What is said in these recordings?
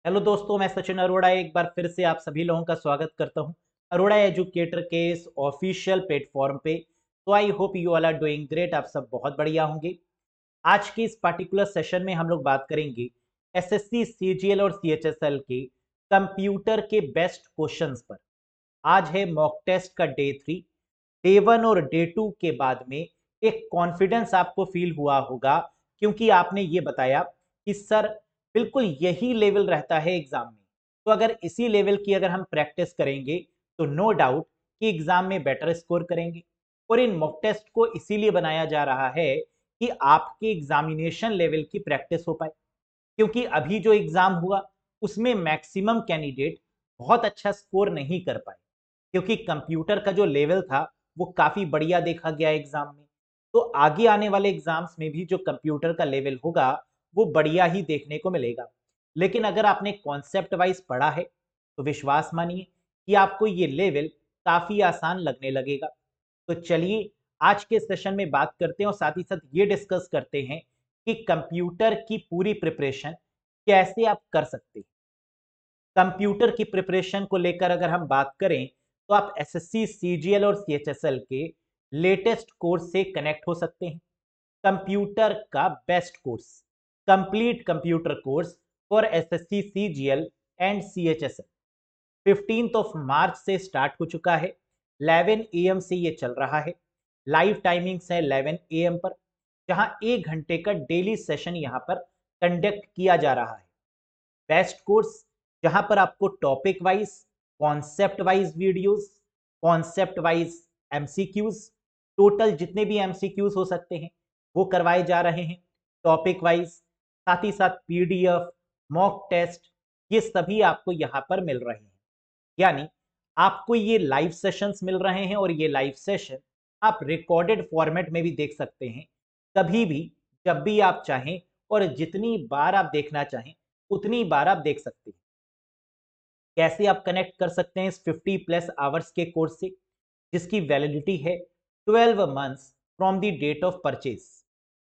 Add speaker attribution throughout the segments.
Speaker 1: Hello दोस्तों, मैं सचिन अरोड़ा एक बार फिर से आप सभी लोगों का स्वागत करता हूं अरोड़ा एजुकेटर के इस ऑफिशियल प्लेटफॉर्म पे। तो I hope you all are doing great. आप सब बहुत बढ़िया होंगे। आज के इस पर्टिकुलर सेशन में हम लोग बात करेंगे एसएससी सीजीएल और सीएचएसएल के कंप्यूटर के बेस्ट क्वेश्चंस पर। आज है मॉक टेस्ट का डे 3। डे 1 और डे 2 के बाद में एक कॉन्फिडेंस आपको फील हुआ होगा, क्योंकि आपने ये बताया कि सर बिल्कुल यही लेवल रहता है एग्जाम में। तो अगर इसी लेवल की अगर हम प्रैक्टिस करेंगे तो नो डाउट कि एग्जाम में बेटर स्कोर करेंगे। और इन मॉक टेस्ट को इसीलिए बनाया जा रहा है कि आपके एग्जामिनेशन लेवल की प्रैक्टिस हो पाए। क्योंकि अभी जो एग्जाम हुआ उसमें मैक्सिमम कैंडिडेट बहुत अच्छा स्कोर नहीं कर पाए, क्योंकि कंप्यूटर का जो लेवल था वो काफी बढ़िया देखा गया एग्जाम में। तो आगे आने वाले एग्जाम्स में भी जो कंप्यूटर का लेवल होगा वो बढ़िया ही देखने को मिलेगा। लेकिन अगर आपने कॉन्सेप्ट वाइज पढ़ा है तो विश्वास मानिए कि आपको ये लेवल काफी आसान लगने लगेगा। तो चलिए आज के सेशन में बात करते हैं और साथ ही साथ ये डिस्कस करते हैं कि कंप्यूटर की पूरी प्रिपरेशन कैसे आप कर सकते हैं। कंप्यूटर की प्रिपरेशन को लेकर अगर हम बात करें तो आप एसएससी सीजीएल और सीएचएसएल के लेटेस्ट कोर्स से कनेक्ट हो सकते हैं। कंप्यूटर का best course, complete computer course for SSC CGL and CHSL 15 से स्टार्ट हो चुका है। 11 AM से ये चल रहा है। लाइव टाइमिंग्स है 11 AM पर, जहां 1 घंटे का डेली सेशन यहां पर कंडक्ट किया जा रहा है। बेस्ट कोर्स जहां पर आपको topic wise, concept wise videos, concept wise MCQs, total जितने भी एमसीक्यूज हो सकते हैं वो करवाए जा रहे हैं टॉपिक वाइज। साथ ही साथ पीडीएफ, मॉक टेस्ट, ये सभी आपको यहां पर मिल रहे हैं। यानी आपको ये लाइव सेशंस मिल रहे हैं और ये लाइव सेशन आप रिकॉर्डेड फॉर्मेट में भी देख सकते हैं, कभी भी, जब भी आप चाहें और जितनी बार आप देखना चाहें उतनी बार आप देख सकते हैं। कैसे आप कनेक्ट कर सकते हैं इस 50+ आवर्स के कोर्स से, जिसकी वैलिडिटी है 12 months from the date of purchase.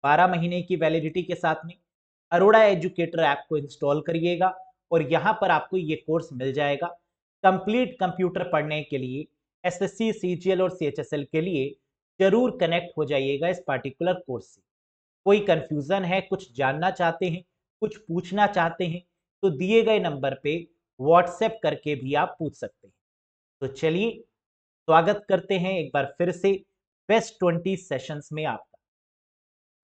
Speaker 1: 12 महीने की वैलिडिटी के साथ में अरोड़ा एजुकेटर ऐप को इंस्टॉल करिएगा और यहां पर आपको ये कोर्स मिल जाएगा। कंप्लीट कंप्यूटर पढ़ने के लिए एसएससी सीजीएल और सीएचएसएल के लिए जरूर कनेक्ट हो जाइएगा इस पार्टिकुलर कोर्स से। कोई कंफ्यूजन है, कुछ जानना चाहते हैं, कुछ पूछना चाहते हैं, तो दिए गए नंबर पे व्हाट्सएप करके भी आप पूछ सकते हैं। तो चलिए स्वागत करते हैं एक बार फिर से बेस्ट 20 सेशंस में आपका।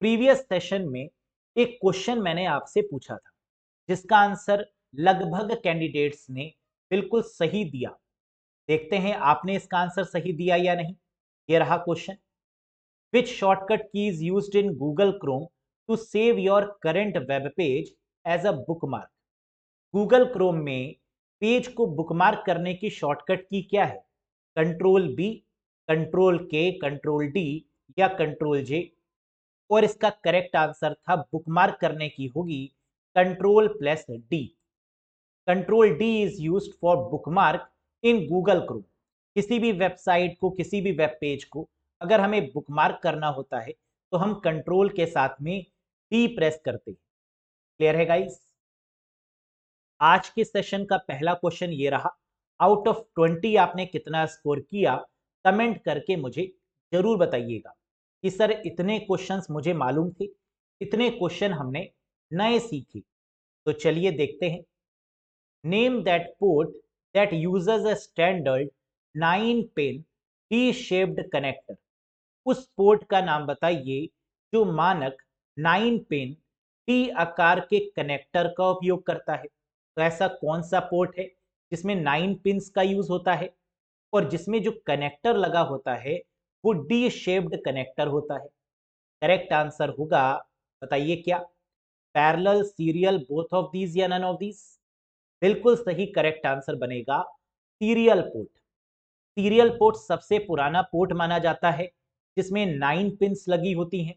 Speaker 1: प्रीवियस सेशन में एक क्वेश्चन मैंने आपसे पूछा था, जिसका आंसर लगभग कैंडिडेट्स ने बिल्कुल सही दिया। देखते हैं आपने इसका आंसर सही दिया या नहीं। ये रहा question. Which shortcut key is used in Google Chrome to save your current web page as a bookmark? Google Chrome में पेज को बुकमार्क करने की शॉर्टकट की क्या है? Control B, control K, control D या कंट्रोल जे? और इसका करेक्ट आंसर था बुकमार्क करने की होगी control D. Control D is used for bookmark in Google Chrome. किसी भी वेबसाइट को, किसी भी वेब पेज को अगर हमें बुकमार्क करना होता है तो हम कंट्रोल के साथ में डी प्रेस करते हैं। क्लियर है गाइस? आज के सेशन का पहला क्वेश्चन ये रहा। आउट ऑफ 20 आपने कितना स्कोर किया? कमेंट करके मुझे जरूर बताइएगा कि सर इतने क्वेश्चंस मुझे मालूम थे, इतने क्वेश्चन हमने नए सीखे। तो चलिए देखते हैं। Name that port that uses a standard 9-pin T-shaped connector। उस पोर्ट का नाम बताइए जो मानक 9 पिन टी आकार के कनेक्टर का उपयोग करता है। तो ऐसा कौन सा पोर्ट है जिसमें 9 पिंस का यूज होता है और जिसमें जो कनेक्टर लगा होता है वो डी शेप्ड कनेक्टर होता है? करेक्ट आंसर होगा, बताइए क्या? Parallel, serial, both of these या नन ऑफ दीज? बिल्कुल सही करेक्ट आंसर बनेगा सीरियल पोर्ट। सीरियल पोर्ट सबसे पुराना पोर्ट माना जाता है, जिसमें 9 पिंस लगी होती हैं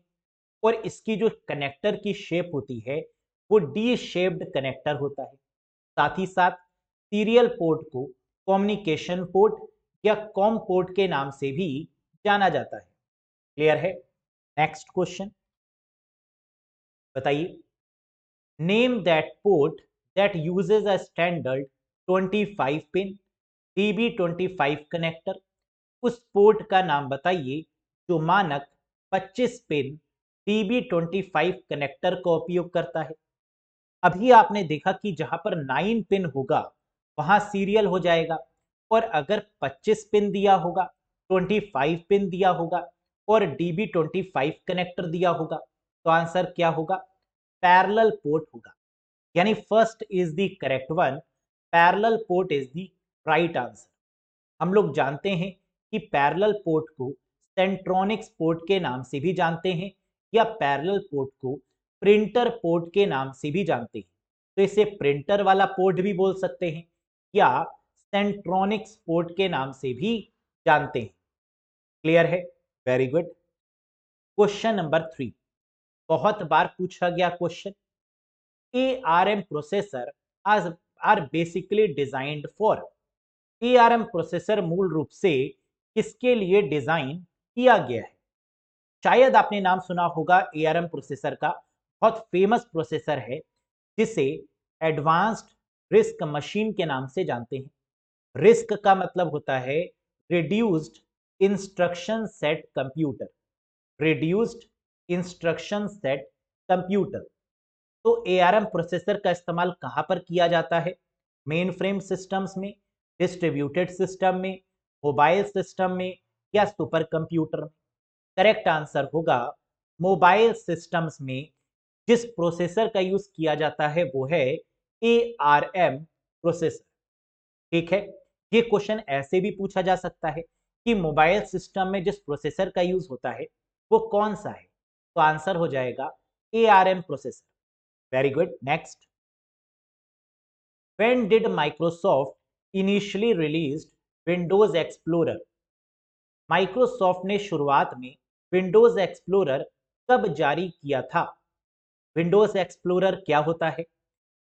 Speaker 1: और इसकी जो कनेक्टर की शेप होती है वो डी शेप्ड कनेक्टर होता है। साथ ही साथ सीरियल पोर्ट को कम्युनिकेशन पोर्ट या कॉम पोर्ट के नाम से भी जाना जाता है। क्लियर है? नेक्स्ट क्वेश्चन बताइए। Name that port that uses a standard 25 pin DB25 connector. उस पोर्ट का नाम बताइए जो मानक 25 पिन DB25 कनेक्टर का उपयोग करता है। अभी आपने देखा कि जहां पर 9 पिन होगा वहां सीरियल हो जाएगा, और अगर 25 पिन दिया होगा, 25 पिन दिया होगा और DB25 कनेक्टर दिया होगा, तो आंसर क्या होगा? पैरेलल पोर्ट होगा। यानी first is the correct one, parallel port is the right answer. हम लोग जानते हैं कि पैरेलल पोर्ट को सेंट्रोनिक्स पोर्ट के नाम से भी जानते हैं, या पैरेलल पोर्ट को प्रिंटर पोर्ट के नाम से भी जानते हैं। तो इसे प्रिंटर वाला पोर्ट भी बोल सकते हैं या सेंट्रोनिक्स पोर्ट के नाम से भी जानते हैं। क्लियर है? Very good. क्वेश्चन नंबर 3, बहुत बार पूछा गया question. ARM processor are basically designed for. ARM processor मूल रूप से किसके लिए डिजाइन किया गया है? शायद आपने नाम सुना होगा ARM प्रोसेसर का, बहुत फेमस प्रोसेसर है जिसे एडवांस्ड रिस्क मशीन के नाम से जानते हैं। रिस्क का मतलब होता है reduced instruction set computer, reduced instruction set computer. तो ARM प्रोसेसर का इस्तेमाल कहां पर किया जाता है? मेन फ्रेम सिस्टम्स में, डिस्ट्रीब्यूटेड सिस्टम में, मोबाइल सिस्टम में या सुपर कंप्यूटर में? करेक्ट आंसर होगा मोबाइल सिस्टम्स में। जिस प्रोसेसर का यूज किया जाता है वो है ARM प्रोसेसर। ठीक है, ये क्वेश्चन ऐसे भी पूछा जा सकता है कि मोबाइल सिस्टम में जिस प्रोसेसर का यूज होता है वो कौन सा है? तो आंसर हो जाएगा ARM processor. Very good. Next, When did Microsoft initially released Windows Explorer? Microsoft ने शुरुआत में विंडोज एक्सप्लोरर कब जारी किया था? विंडोज एक्सप्लोरर क्या होता है?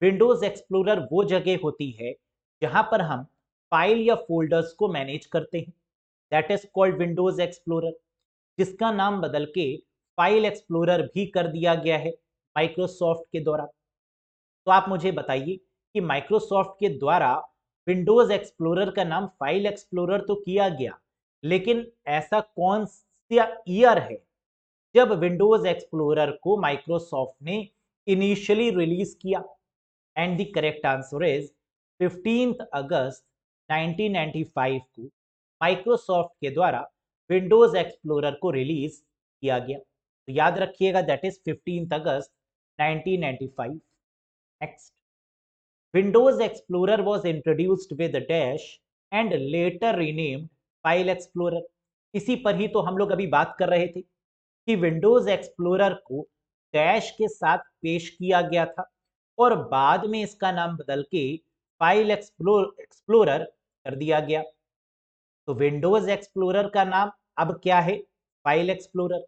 Speaker 1: विंडोज एक्सप्लोरर वो जगह होती है जहां पर हम फाइल या फोल्डर्स को मैनेज करते हैं। That is called Windows explorer, जिसका नाम बदल के फाइल एक्सप्लोरर भी कर दिया गया है माइक्रोसॉफ्ट के द्वारा। तो आप मुझे बताइए कि माइक्रोसॉफ्ट के द्वारा विंडोज एक्सप्लोरर का नाम फाइल एक्सप्लोरर तो किया गया, लेकिन ऐसा कौन सा ईयर है जब विंडोज एक्सप्लोरर को माइक्रोसॉफ्ट ने इनिशियली रिलीज किया? And the correct answer is 15 अगस्त 1995 को माइक्रोसॉफ्ट के द्वारा विंडोज एक्सप्लोरर को रिलीज किया गया। तो याद रखिएगा, that is 15 August 1995। Next, Windows Explorer was introduced with dash and later renamed File Explorer। इसी पर ही तो हम लोग अभी बात कर रहे थे कि Windows Explorer को डैश के साथ पेश किया गया था और बाद में इसका नाम बदल के फाइल एक्सप्लोरर कर दिया गया। तो विंडोज एक्सप्लोरर का नाम अब क्या है? File explorer.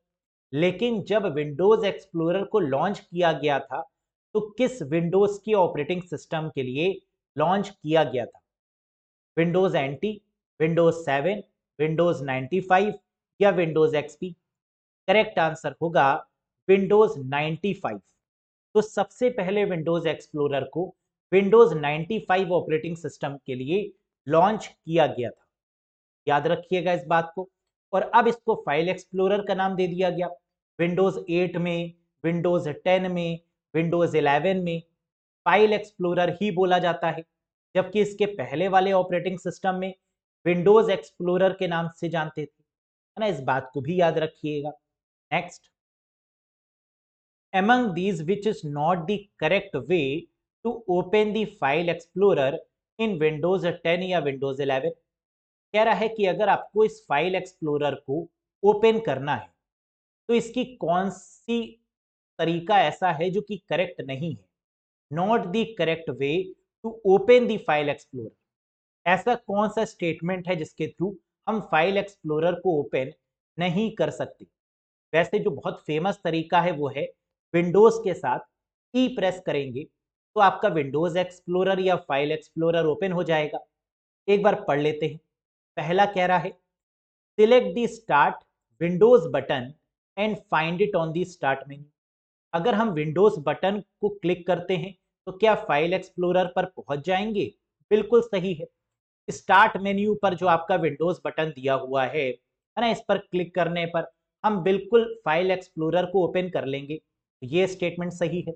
Speaker 1: लेकिन जब विंडोज एक्सप्लोरर को लॉन्च किया गया था तो किस विंडोज की ऑपरेटिंग सिस्टम के लिए लॉन्च किया गया था? विंडोज NT, विंडोज 7, विंडोज 95 या विंडोज XP? करेक्ट आंसर होगा विंडोज 95। तो सबसे पहले विंडोज एक्सप्लोरर को विंडोज 95 ऑपरेटिंग सिस्टम के लिए लॉन्च किया गया था। याद रखिएगा इस बात को। और अब इसको फाइल एक्सप्लोरर का नाम दे दिया गया। विंडोज 8 में, विंडोज 10 में, विंडोज 11 में फाइल एक्सप्लोरर ही बोला जाता है, जबकि इसके पहले वाले ऑपरेटिंग सिस्टम में विंडोज एक्सप्लोरर के नाम से जानते थे, है ना। इस बात को भी याद रखिएगा। Next, among these which is not the correct way to open the file explorer in Windows 10 या Windows 11? कह रहा है कि अगर आपको इस फाइल एक्सप्लोरर को ओपन करना है तो इसकी कौन सी तरीका ऐसा है जो कि करेक्ट नहीं है? Not the correct way to open the file explorer. ऐसा कौन सा स्टेटमेंट है जिसके थ्रू हम फाइल एक्सप्लोरर को ओपन नहीं कर सकते? वैसे जो बहुत फेमस तरीका है वो है विंडोज के साथ ई प्रेस करेंगे तो आपका विंडोज एक्सप्लोरर या फाइल एक्सप्लोरर ओपन हो जाएगा। एक बार पढ़ लेते हैं। पहला कह रहा है select the start Windows button and find it on the start menu. अगर हम विंडोज बटन को क्लिक करते हैं तो क्या फाइल एक्सप्लोरर पर पहुंच जाएंगे? बिल्कुल सही है। स्टार्ट मेन्यू पर जो आपका विंडोज बटन दिया हुआ है ना, इस पर क्लिक करने पर हम बिल्कुल फाइल एक्सप्लोरर को ओपन कर लेंगे। ये स्टेटमेंट सही है।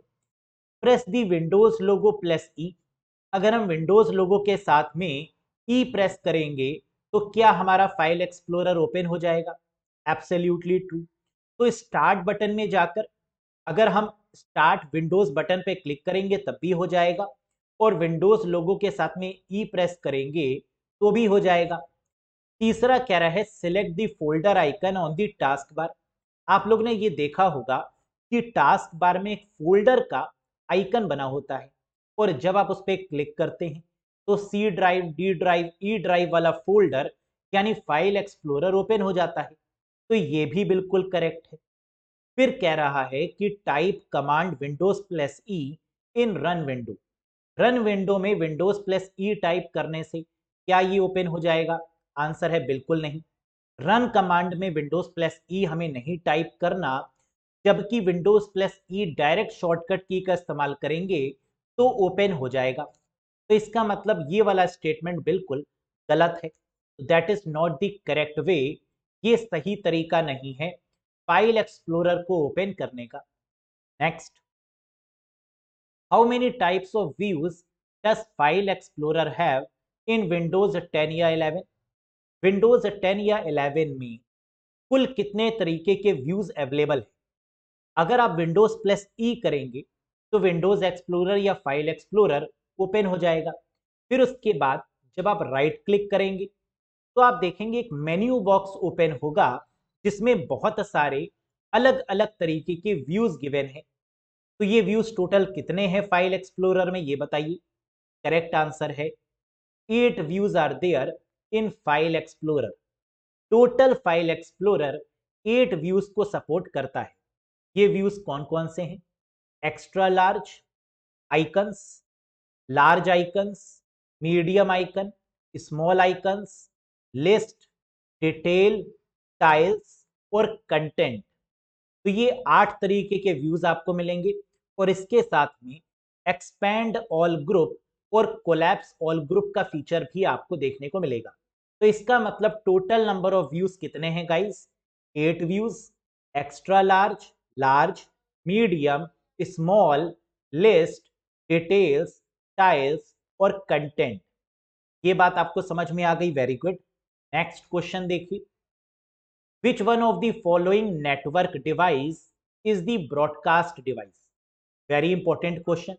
Speaker 1: Press the Windows logo plus E, अगर हम विंडोज लोगो के साथ में ई प्रेस करेंगे तो क्या हमारा फाइल एक्सप्लोरर ओपन हो जाएगा? Absolutely true. तो स्टार्ट बटन में जाकर अगर हम स्टार्ट विंडोज बटन पे क्लिक करेंगे तब भी हो जाएगा, और विंडोज लोगो के साथ में ई प्रेस करेंगे तो भी हो जाएगा। तीसरा कह रहा है select the folder icon on the task bar. आप लोग ने ये देखा होगा कि टास्क बार में एक फोल्डर का आइकन बना होता है, और जब आप उस पर क्लिक करते हैं तो C drive, D drive, E drive वाला फोल्डर यानी फाइल एक्सप्लोरर ओपन हो जाता है। तो ये भी बिल्कुल करेक्ट है। फिर कह रहा है कि टाइप कमांड विंडोज प्लस ई इन रन विंडो। रन विंडो में विंडोज प्लस ई टाइप करने से क्या ये ओपन हो जाएगा? आंसर है बिल्कुल नहीं। रन कमांड में विंडोज प्लस ई हमें नहीं टाइप करना, जबकि विंडोज प्लस ई डायरेक्ट शॉर्टकट की का इस्तेमाल करेंगे तो ओपन हो जाएगा। तो इसका मतलब ये वाला स्टेटमेंट बिल्कुल गलत है। That is not the correct वे। ये सही तरीका नहीं है फाइल एक्सप्लोरर को ओपन करने का। Next, how many types of views does file explorer have in Windows 10 या 11? विंडोज 10 या 11 में कुल कितने तरीके के व्यूज अवेलेबल है? अगर आप विंडोज प्लस ई करेंगे तो विंडोज एक्सप्लोरर या फाइल एक्सप्लोरर ओपन हो जाएगा। फिर उसके बाद जब आप राइट क्लिक करेंगे तो आप देखेंगे एक मेन्यू बॉक्स ओपन होगा जिसमें बहुत सारे अलग अलग तरीके के व्यूज गिवन है। तो ये व्यूज टोटल कितने हैं फाइल एक्सप्लोरर में, ये बताइए। करेक्ट आंसर है 8 views are there in file explorer. Total file explorer 8 views को सपोर्ट करता है। ये व्यूज कौन कौन से हैं? Extra large icons, large icons, medium icon, small icons, list, detail, tiles और कंटेंट। तो ये 8 तरीके के व्यूज आपको मिलेंगे, और इसके साथ में एक्सपैंड ऑल ग्रुप और कोलैप्स ऑल ग्रुप का फीचर भी आपको देखने को मिलेगा। तो इसका मतलब टोटल नंबर ऑफ व्यूज कितने हैं guys? 8 views. Extra large, large, medium, small, list, details, tiles और कंटेंट। ये बात आपको समझ में आ गई, वेरी गुड। नेक्स्ट क्वेश्चन देखिए, विच one of the following network device is the broadcast device? Very important question.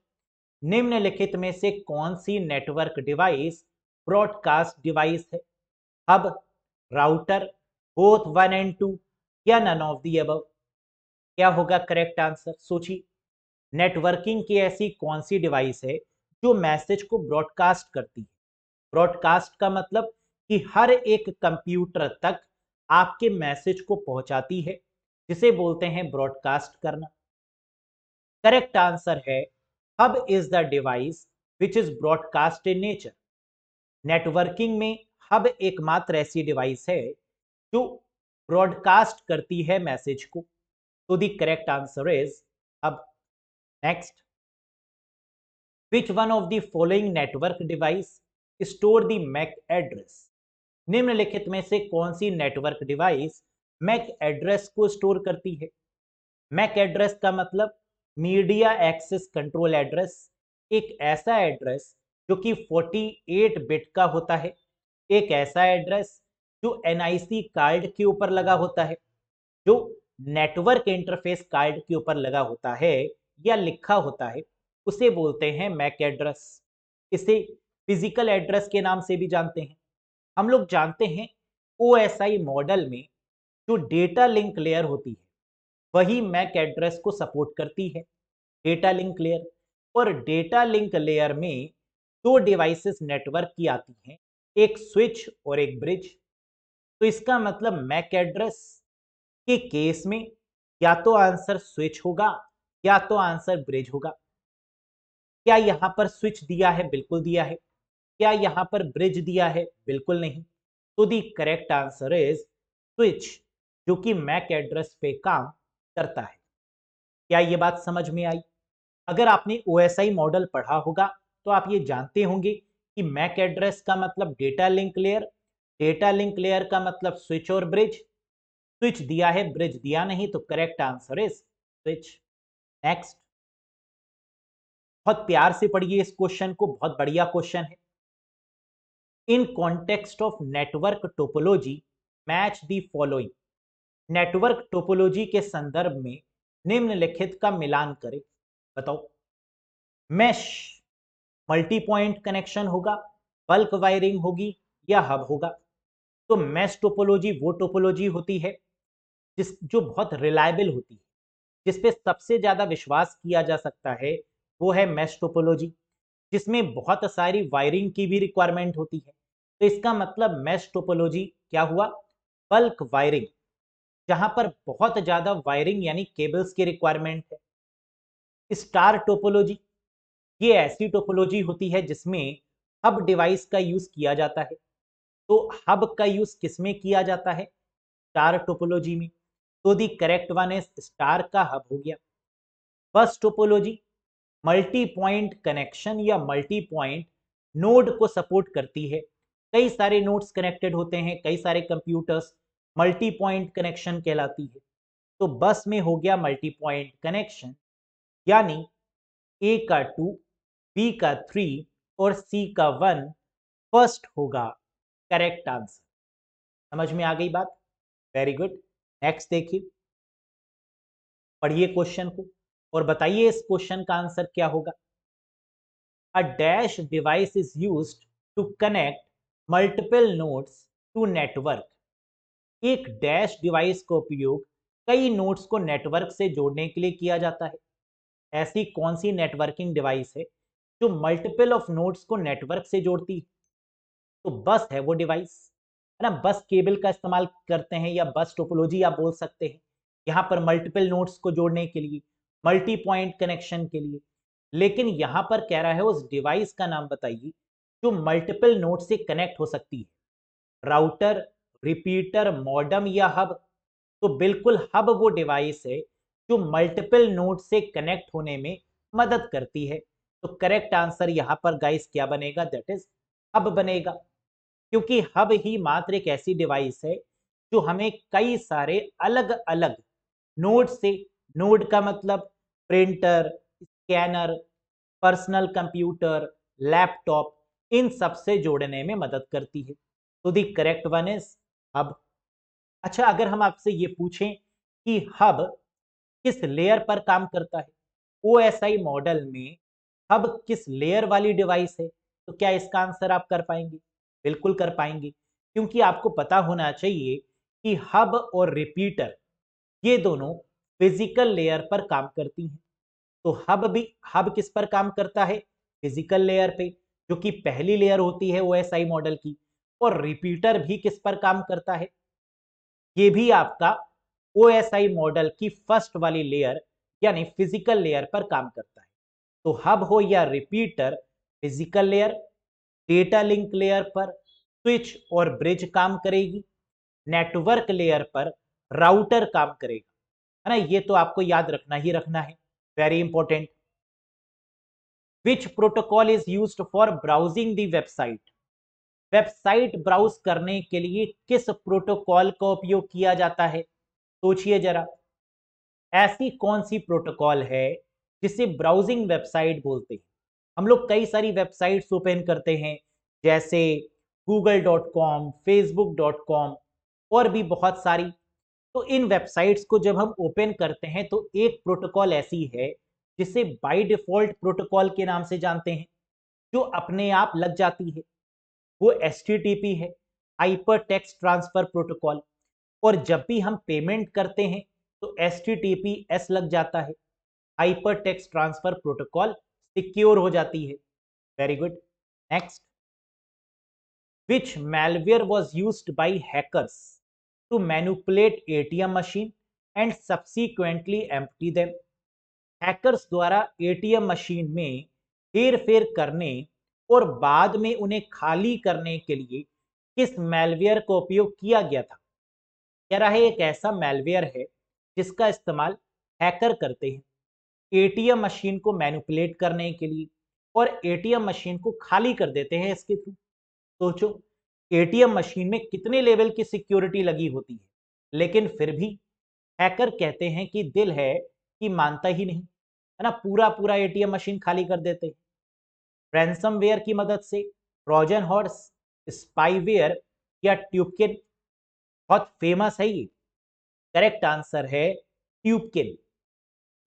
Speaker 1: निम्नलिखित में से कौन सी नेटवर्क डिवाइस ब्रॉडकास्ट डिवाइस है? हब, राउटर, बोथ 1 एंड 2 या नन ऑफ दी अबव? क्या होगा करेक्ट आंसर? सोचिए। नेटवर्किंग की ऐसी कौन सी डिवाइस है जो मैसेज को ब्रॉडकास्ट करती है? ब्रॉडकास्ट का मतलब कि हर एक कंप्यूटर तक आपके मैसेज को पहुंचाती है, जिसे बोलते हैं ब्रॉडकास्ट करना। करेक्ट आंसर है hub is the device which is broadcast in nature. Networking में हब एकमात्र ऐसी डिवाइस है जो ब्रॉडकास्ट करती है मैसेज को। तो the correct answer is hub. Next, which one of the following network device store the MAC address? निम्नलिखित में से कौन सी नेटवर्क डिवाइस मैक एड्रेस को स्टोर करती है? मैक एड्रेस का मतलब मीडिया एक्सेस कंट्रोल एड्रेस, एक ऐसा एड्रेस जो कि 48 बिट का होता है, एक ऐसा एड्रेस जो एनआईसी कार्ड के ऊपर लगा होता है, जो नेटवर्क इंटरफेस कार्ड के ऊपर लगा होता है या लिखा होता है, उसे बोलते हैं मैक एड्रेस। इसे फिजिकल एड्रेस के नाम से भी जानते हैं। हम लोग जानते हैं ओएसआई मॉडल में जो डेटा लिंक लेयर होती है वही मैक एड्रेस को सपोर्ट करती है, डेटा लिंक लेयर। और डेटा लिंक लेयर में दो डिवाइसेस नेटवर्क की आती हैं, एक स्विच और एक ब्रिज। तो इसका मतलब मैक एड्रेस के केस में या तो आंसर स्विच होगा या तो आंसर ब्रिज होगा। क्या यहां पर स्विच दिया है? बिल्कुल दिया है। क्या यहां पर ब्रिज दिया है? बिल्कुल नहीं। तो the correct answer is switch, जो कि मैक एड्रेस पे काम करता है। क्या ये बात समझ में आई? अगर आपने OSI मॉडल पढ़ा होगा तो आप ये जानते होंगे कि मैक एड्रेस का मतलब data link layer, data link layer का मतलब स्विच और ब्रिज, स्विच दिया है ब्रिज दिया नहीं, तो correct answer is switch. Next, बहुत प्यार से पढ़िए इस क्वेश्चन को, बहुत बढ़िया क्वेश्चन है। In context of network topology match the following. Network topology के संदर्भ में निम्नलिखित का मिलान करें। बताओ। मैश मल्टी पॉइंट कनेक्शन होगा, बल्क वायरिंग होगी या हब होगा? तो मैश टोपोलॉजी वो टोपोलॉजी होती है जो बहुत रिलायबल होती है, जिसपे सबसे ज्यादा विश्वास किया जा सकता है, वो है मैश टोपोलॉजी, जिसमें बहुत सारी वायरिंग की भी रिक्वायरमेंट होती है। तो इसका मतलब मैश टोपोलॉजी क्या हुआ? बल्क वायरिंग, जहां पर बहुत ज्यादा वायरिंग यानी केबल्स की रिक्वायरमेंट है। स्टार टोपोलॉजी, ये ऐसी टोपोलॉजी होती है जिसमें हब डिवाइस का यूज किया जाता है। तो हब का यूज किसमें किया जाता है? स्टार टोपोलॉजी में। तो the correct one is star का हब हो गया। बस टोपोलॉजी मल्टी पॉइंट कनेक्शन या मल्टी पॉइंट नोड को सपोर्ट करती है। कई सारे नोड्स कनेक्टेड होते हैं, कई सारे कंप्यूटर्स, मल्टी पॉइंट कनेक्शन कहलाती है। तो बस में हो गया मल्टी पॉइंट कनेक्शन, यानी ए का 2, बी का 3 और सी का 1 फर्स्ट होगा करेक्ट आंसर। समझ में आ गई बात? Very good. नेक्स्ट देखिए, पढ़िए क्वेश्चन को और बताइए इस क्वेश्चन का आंसर क्या होगा। A dash device is used to connect multiple nodes to network. एक डैश डिवाइस का उपयोग कई नोड्स को नेटवर्क से जोड़ने के लिए किया जाता है। ऐसी कौन सी नेटवर्किंग डिवाइस है जो मल्टीपल ऑफ नोड्स को नेटवर्क से जोड़ती है? तो बस है वो डिवाइस, है ना। बस केबल का इस्तेमाल करते हैं या बस टोपोलॉजी आप बोल सकते हैं, यहाँ पर मल्टीपल नोड्स को जोड़ने के लिए, मल्टी पॉइंट कनेक्शन के लिए। लेकिन यहाँ पर कह रहा है उस डिवाइस का नाम बताइए जो मल्टीपल नोड से कनेक्ट हो सकती है। राउटर, रिपीटर, मॉडेम या हब? तो बिल्कुल हब वो डिवाइस है जो मल्टीपल नोड से कनेक्ट होने में मदद करती है। तो करेक्ट आंसर यहां पर गाइस क्या बनेगा? दैट इज हब बनेगा, क्योंकि हब ही मात्र एक ऐसी डिवाइस है जो हमें कई सारे अलग अलग नोड से, नोड का मतलब printer, scanner, personal computer, laptop, इन सब से जोड़ने में मदद करती है। तो the correct one is hub. अच्छा, अगर हम आपसे ये पूछें कि हब किस लेयर पर काम करता है, OSI मॉडल में हब किस लेयर वाली डिवाइस है, तो क्या इसका आंसर आप कर पाएंगे? बिल्कुल कर पाएंगे, क्योंकि आपको पता होना चाहिए कि हब और रिपीटर ये दोनों फिजिकल लेयर पर काम करती हैं। तो हब किस पर काम करता है? फिजिकल लेयर पे, जो कि पहली लेयर होती है OSI मॉडल की। और रिपीटर भी किस पर काम करता है? ये भी आपका OSI मॉडल की फर्स्ट वाली लेयर यानी फिजिकल लेयर पर काम करता है। तो हब हो या repeater, physical layer, data link layer पर स्विच और ब्रिज काम करेगी, नेटवर्क लेयर पर राउटर काम करेगा, है ना। ये तो आपको याद रखना ही रखना है, very important. Which protocol is used for browsing the website? Website browse करने के लिए किस प्रोटोकॉल का उपयोग किया जाता है? सोचिए जरा, ऐसी कौन सी प्रोटोकॉल है जिसे ब्राउजिंग वेबसाइट बोलते हैं? हम लोग कई सारी वेबसाइट्स ओपन करते हैं, जैसे google.com, facebook.com और भी बहुत सारी। तो इन वेबसाइट्स को जब हम ओपन करते हैं तो एक प्रोटोकॉल ऐसी है जिसे बाय डिफॉल्ट प्रोटोकॉल के नाम से जानते हैं, जो अपने आप लग जाती है। वो HTTP है, हाइपर टेक्स्ट ट्रांसफर प्रोटोकॉल। और जब भी हम पेमेंट करते हैं तो HTTPS लग जाता है, hyper text transfer protocol secure हो जाती है। Very good. Next, which malware was used by hackers to manipulate ATM machine and subsequently empty them? Hackers द्वारा ATM मशीन में हेर फेर करने और बाद में उन्हें खाली करने के लिए किस मैलवेयर का उपयोग किया गया था? कह रहा है एक ऐसा मैलवेयर है जिसका इस्तेमाल हैकर करते हैं। एटीएम मशीन को मैनिपुलेट करने के लिए और एटीएम मशीन को खाली कर देते हैं इसके थ्रू। सोचो, एटीएम मशीन में कितने लेवल की सिक्योरिटी लगी होती है, लेकिन फिर भी हैकर कहते हैं कि दिल है कि मानता ही नहीं, है ना, पूरा पूरा एटीएम मशीन खाली कर देते हैं। रैंसमवेयर की मदद से, ट्रोजन हॉर्स, स्पाईवेयर या ट्यूबकिन, बहुत फेमस है ये। करेक्ट आंसर है ट्यूबकिन।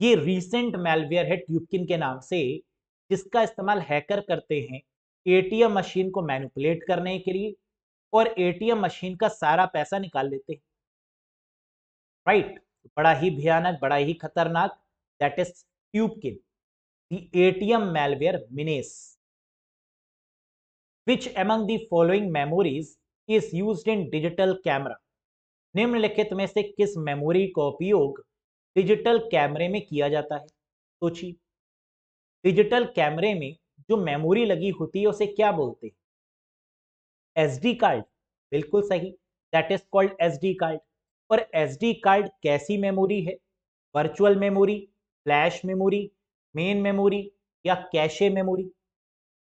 Speaker 1: ये रीसेंट मैलवेयर है ट्यूबकिन के नाम से, जिसका इस्तेमाल हैकर करते हैं एटीएम मशीन को मैनिपुलेट करने के लिए और एटीएम मशीन का सारा पैसा निकाल लेते हैं। राइट, बड़ा ही भयानक, बड़ा ही खतरनाक, that is Tyupkin, the ATM malware menace. Which among the following memories is used in digital camera? निम्नलिखित में से किस मेमोरी का उपयोग डिजिटल कैमरे में किया जाता है? सोचिए, डिजिटल कैमरे में जो मेमोरी लगी होती है उसे क्या बोलते हैं? एसडी कार्ड, बिल्कुल सही, that is called SD card. और एसडी कार्ड कैसी मेमोरी है? Virtual memory, flash memory, main memory या कैशे मेमोरी?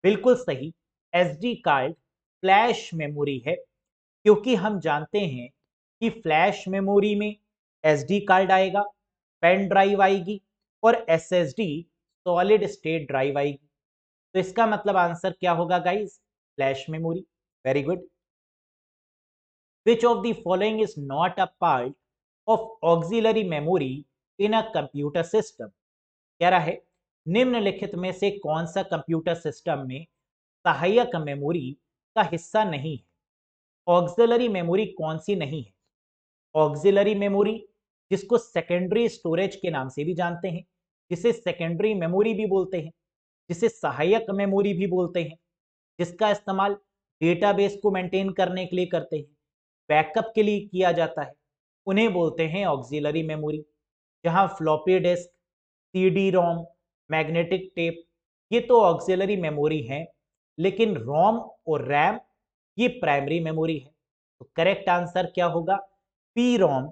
Speaker 1: बिल्कुल सही, एसडी कार्ड फ्लैश मेमोरी है, क्योंकि हम जानते हैं कि फ्लैश मेमोरी में एसडी कार्ड आएगा, पेन ड्राइव आएगी और एसएसडी सॉलिड स्टेट ड्राइव आएगी। तो इसका मतलब आंसर क्या होगा guys? Flash memory. Very good. Which of the following is not a part of auxiliary memory in a computer system? कह रहा है निम्नलिखित में से कौन सा कंप्यूटर सिस्टम में सहायक मेमोरी का हिस्सा नहीं है? ऑक्सिलरी मेमोरी कौन सी नहीं है? ऑक्सिलरी मेमोरी, जिसको सेकेंडरी स्टोरेज के नाम से भी जानते हैं, जिसे सेकेंडरी मेमोरी भी बोलते हैं, जिसे सहायक मेमोरी भी बोलते हैं, जिसका इस्तेमाल डेटाबेस को मेंटेन करने के लिए करते हैं, बैकअप के लिए किया जाता है, उन्हें बोलते हैं ऑक्सिलरी मेमोरी। जहां floppy disk, CD ROM, magnetic tape, ये तो ऑक्सिलरी मेमोरी हैं, लेकिन रोम और रैम ये प्राइमरी मेमोरी है। तो करेक्ट आंसर क्या होगा? P ROM,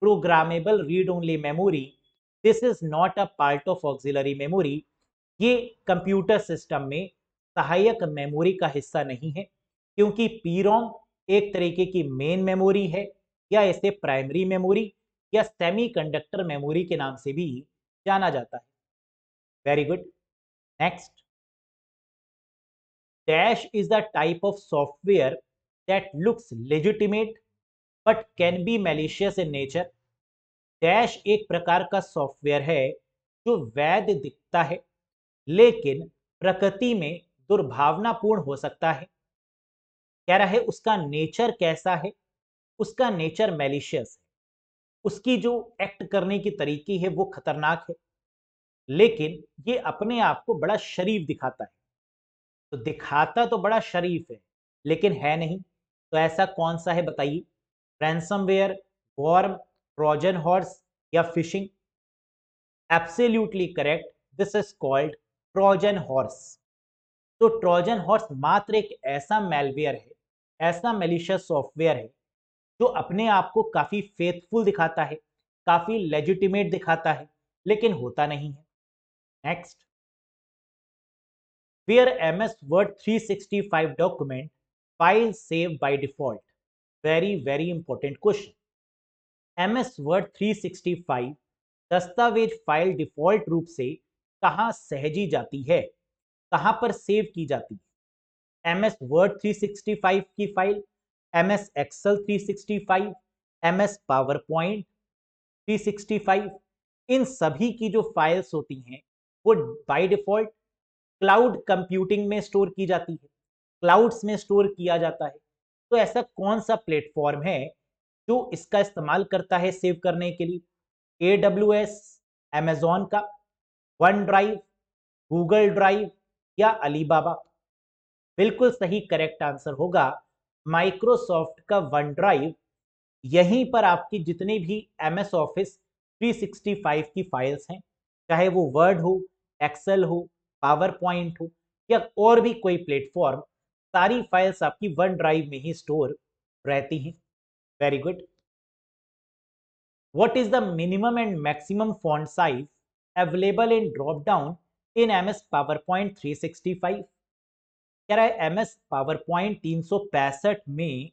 Speaker 1: programmable read only memory, this is not a part of auxiliary memory. ये कंप्यूटर सिस्टम में सहायक मेमोरी का हिस्सा नहीं है, क्योंकि पी रोम एक तरीके की मेन मेमोरी है, या इसे प्राइमरी मेमोरी या सेमीकंडक्टर मेमोरी के नाम से भी जाना जाता है। Very good. Next, Dash is the type of software that looks legitimate but can be malicious in nature. Dash एक प्रकार का सॉफ्टवेयर है जो वैध दिखता है लेकिन प्रकृति में दुर्भावनापूर्ण हो सकता है। कह रहा है उसका नेचर कैसा है? उसका नेचर मैलिशियस है, उसकी जो एक्ट करने की तरीकी है वो खतरनाक है, लेकिन ये अपने आप को बड़ा शरीफ दिखाता है। तो दिखाता तो बड़ा शरीफ है लेकिन है नहीं, तो ऐसा कौन सा है बताइए? रैंसमवेयर, वॉर्म, ट्रोजन हॉर्स या fishing? Absolutely correct, this is called Trojan horse. तो ट्रोजन हॉर्स मात्र एक ऐसा मैलवेयर है, ऐसा मैलिशियस सॉफ्टवेयर है जो अपने आप को काफी फेथफुल दिखाता है, काफी लेजिटिमेट दिखाता है, लेकिन होता नहीं है। Next, where MS Word 365 document file save by default? Very important question. MS Word 365 दस्तावेज फाइल डिफॉल्ट रूप से कहां सहेजी जाती है, कहां पर सेव की जाती है? MS Word 365 की file, MS Excel 365, MS PowerPoint 365, इन सभी की जो फाइल्स होती हैं वो बाय डिफॉल्ट क्लाउड कंप्यूटिंग में स्टोर की जाती है, क्लाउड्स में स्टोर किया जाता है। तो ऐसा कौन सा प्लेटफॉर्म है जो इसका इस्तेमाल करता है सेव करने के लिए? AWS, Amazon का, वन ड्राइव, गूगल ड्राइव या अलीबाबा? बिल्कुल सही, करेक्ट आंसर होगा माइक्रोसॉफ्ट का वन ड्राइव। यहीं पर आपकी जितनी भी MS ऑफिस 365 की फाइल्स हैं, चाहे वो वर्ड हो, एक्सेल हो, पावर पॉइंट हो या और भी कोई प्लेटफॉर्म, सारी फाइल्स आपकी वन ड्राइव में ही स्टोर रहती हैं। Very good. What is the minimum and maximum font size available in drop down in MS PowerPoint 365। कह रहा है MS PowerPoint 365 में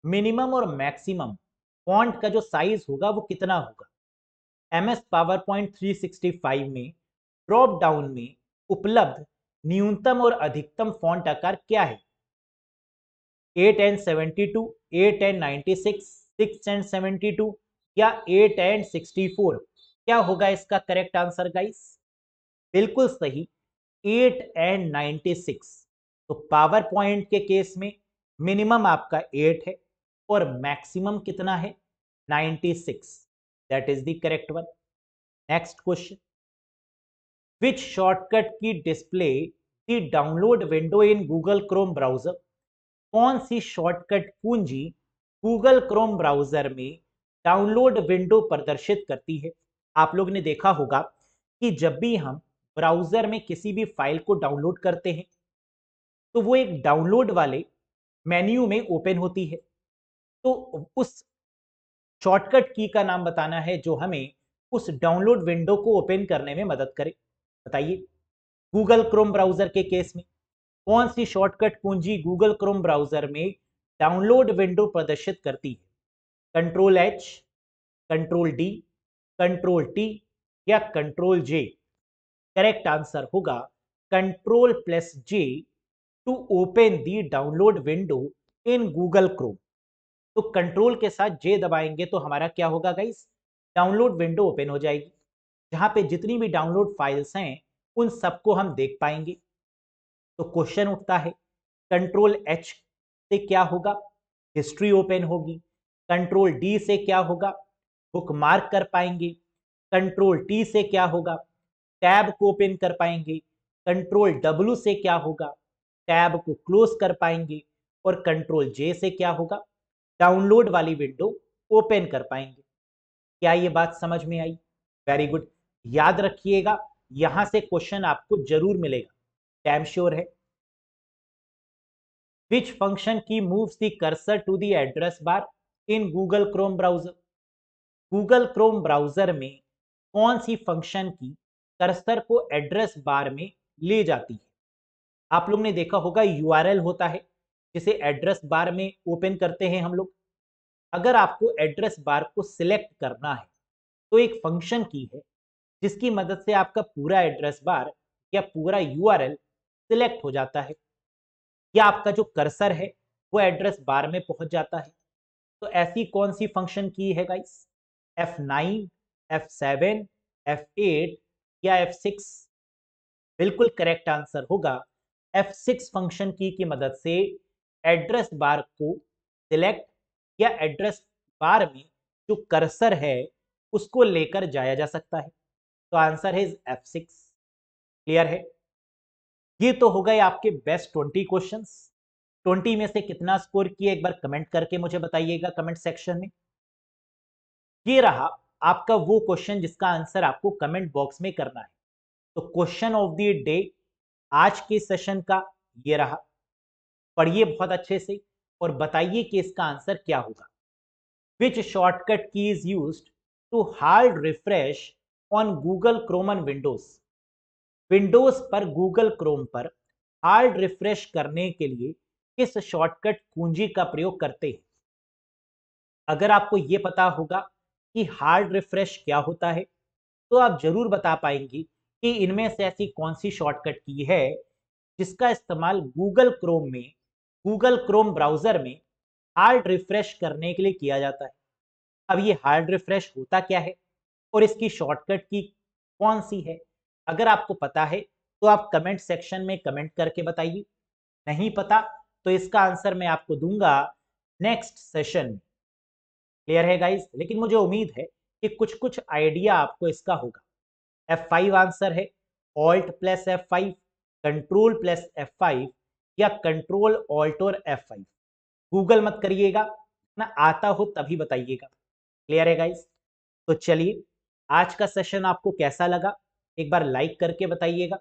Speaker 1: मिनिमम और मैक्सिमम फॉन्ट का जो साइज होगा वो कितना होगा। MS PowerPoint 365 में ड्रॉप डाउन में उपलब्ध न्यूनतम और अधिकतम फॉन्ट आकार क्या है? 8 and 72, 8 and 96, 6 and 72 या 8 and 64? क्या होगा इसका करेक्ट आंसर गाइस? बिल्कुल सही, 8 and 96। तो पावर पॉइंट के केस में मिनिमम आपका 8 है और मैक्सिमम कितना है? 96। That is the correct one. Next question, which shortcut key display the download window in Google Chrome browser? कौन सी शॉर्टकट कुंजी गूगल क्रोम ब्राउजर में डाउनलोड विंडो प्रदर्शित करती है? आप लोग ने देखा होगा कि जब भी हम ब्राउजर में किसी भी फाइल को डाउनलोड करते हैं तो वो एक डाउनलोड वाले मेन्यू में ओपन होती है। तो उस शॉर्टकट की का नाम बताना है जो हमें उस डाउनलोड विंडो को ओपन करने में मदद करे। बताइए, गूगल क्रोम ब्राउजर के केस में कौन सी शॉर्टकट कुंजी गूगल क्रोम ब्राउजर में डाउनलोड विंडो प्रदर्शित करती है? Control H, control D, control T या कंट्रोल J? करेक्ट आंसर होगा control J to open the download window in Google Chrome. तो कंट्रोल के साथ J दबाएंगे तो हमारा क्या होगा गाइस? डाउनलोड विंडो ओपन हो जाएगी, जहां पे जितनी भी डाउनलोड फाइल्स हैं उन सबको हम देख पाएंगे। तो क्वेश्चन उठता है, कंट्रोल H से क्या होगा? हिस्ट्री ओपन होगी। कंट्रोल D से क्या होगा? बुकमार्क कर पाएंगे। कंट्रोल T से क्या होगा? टैब को ओपन कर पाएंगे। कंट्रोल W से क्या होगा? टैब को क्लोज कर पाएंगे। और कंट्रोल J से क्या होगा? डाउनलोड वाली विंडो ओपन कर पाएंगे। क्या ये बात समझ में आई? Very good. याद रखिएगा, यहां से क्वेश्चन आपको जरूर मिलेगा, डैम श्योर है। Which function key moves the cursor to the address bar in Google Chrome browser? Google Chrome browser में कौन सी फंक्शन की कर्सर को एड्रेस बार में ले जाती है? आप लोग ने देखा होगा URL होता है जिसे एड्रेस बार में ओपन करते हैं हम लोग। अगर आपको एड्रेस बार को सिलेक्ट करना है तो एक फंक्शन की है जिसकी मदद से आपका पूरा एड्रेस बार या पूरा URL सिलेक्ट हो जाता है, या आपका जो कर्सर है वो एड्रेस बार में पहुंच जाता है। तो ऐसी कौन सी फंक्शन की है गाइस? F9, F7, F8 या F6? बिल्कुल करेक्ट आंसर होगा F6 फंक्शन की मदद से एड्रेस बार को सिलेक्ट या एड्रेस बार में जो कर्सर है उसको लेकर जाया जा सकता है। तो आंसर है F6। क्लियर है? ये तो हो गए आपके बेस्ट 20 क्वेश्चंस। 20 में से कितना स्कोर किए एक बार कमेंट करके मुझे बताइएगा कमेंट सेक्शन में। ये रहा आपका वो क्वेश्चन जिसका आंसर आपको कमेंट बॉक्स में करना है। तो क्वेश्चन ऑफ द डे आज के सेशन का ये रहा। पढ़िए बहुत अच्छे से और बताइए कि इसका आंसर क्या होगा। Which shortcut key is used to hard refresh on Google Chrome and Windows? Windows पर गूगल क्रोम पर हार्ड रिफ्रेश करने के लिए किस शॉर्टकट कुंजी का प्रयोग करते हैं? अगर आपको यह पता होगा कि हार्ड रिफ्रेश क्या होता है तो आप जरूर बता पाएंगे कि इनमें से ऐसी कौन सी शॉर्टकट की है जिसका इस्तेमाल गूगल क्रोम में, गूगल क्रोम ब्राउजर में हार्ड रिफ्रेश करने के लिए किया जाता है। अब ये हार्ड रिफ्रेश होता क्या है और इसकी शॉर्टकट की कौन सी है? अगर आपको पता है तो आप कमेंट सेक्शन में कमेंट करके बताइए। नहीं पता तो इसका आंसर मैं आपको दूंगा नेक्स्ट सेशन में। क्लियर है गाइस? लेकिन मुझे उम्मीद है कि कुछ कुछ आइडिया आपको इसका होगा। F5 आंसर है, Alt+F5, Control+F5 या Control Alt और F5। गूगल मत करिएगा ना, आता हो तभी बताइएगा। क्लियर है गाइस? तो चलिए, आज का सेशन आपको कैसा लगा एक बार लाइक करके बताइएगा।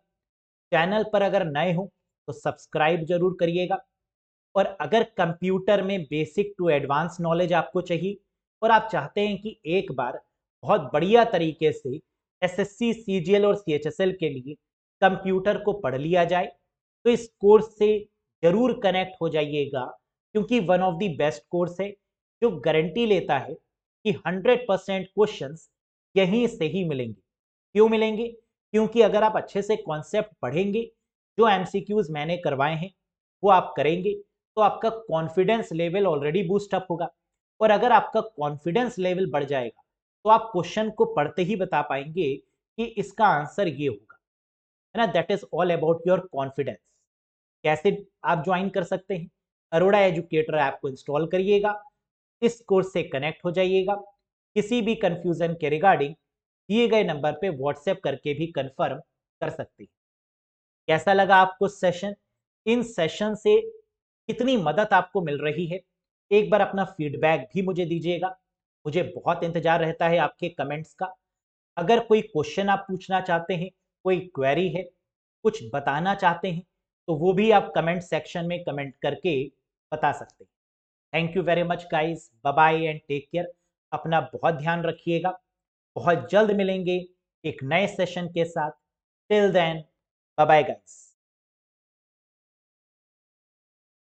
Speaker 1: चैनल पर अगर नए हो तो सब्सक्राइब जरूर करिएगा। और अगर कंप्यूटर में बेसिक टू एडवांस नॉलेज आपको चाहिए और आप चाहते हैं कि एक बार बहुत बढ़िया तरीके से एसएससी, सीजीएल और सीएचएसएल के लिए कंप्यूटर को पढ़ लिया जाए, तो इस कोर्स से जरूर कनेक्ट हो जाइएगा, क्योंकि one of the best course है जो गारंटी लेता है कि 100% क्वेश्चंस यहीं से ही मिलेंगे। क्यों मिलेंगे? क्योंकि अगर आप अच्छे से कॉन्सेप्ट पढ़ेंगे, जो एमसीक्यूज मैंने करवाए हैं वो आप करेंगे, तो आपका confidence level already boost up होगा। और अगर आपका कॉन्फिडेंस लेवल बढ़ जाएगा तो आप क्वेश्चन को पढ़ते ही बता पाएंगे कि इसका आंसर ये होगा, है ना। That is all about your confidence. कैसे आप ज्वाइन कर सकते हैं? अरोड़ा एजुकेटर ऐप को इंस्टॉल करिएगा, इस कोर्स से कनेक्ट हो जाइएगा। किसी भी कंफ्यूजन के रिगार्डिंग दिए गए नंबर पे व्हाट्सएप करके भी कंफर्म कर सकते हैं। कैसा लगा आपको सेशन? इन सेशन से कितनी मदद आपको मिल रही है, एक बार अपना फीडबैक भी मुझे दीजिएगा। मुझे बहुत इंतजार रहता है आपके कमेंट्स का। अगर कोई क्वेश्चन आप पूछना चाहते हैं, कोई क्वेरी है, कुछ बताना चाहते हैं, तो वो भी आप कमेंट सेक्शन में कमेंट करके बता सकते हैं। Thank you very much guys, bye bye and take care. अपना बहुत ध्यान रखिएगा। बहुत जल्द मिलेंगे एक नए सेशन के साथ। Till then, bye bye guys.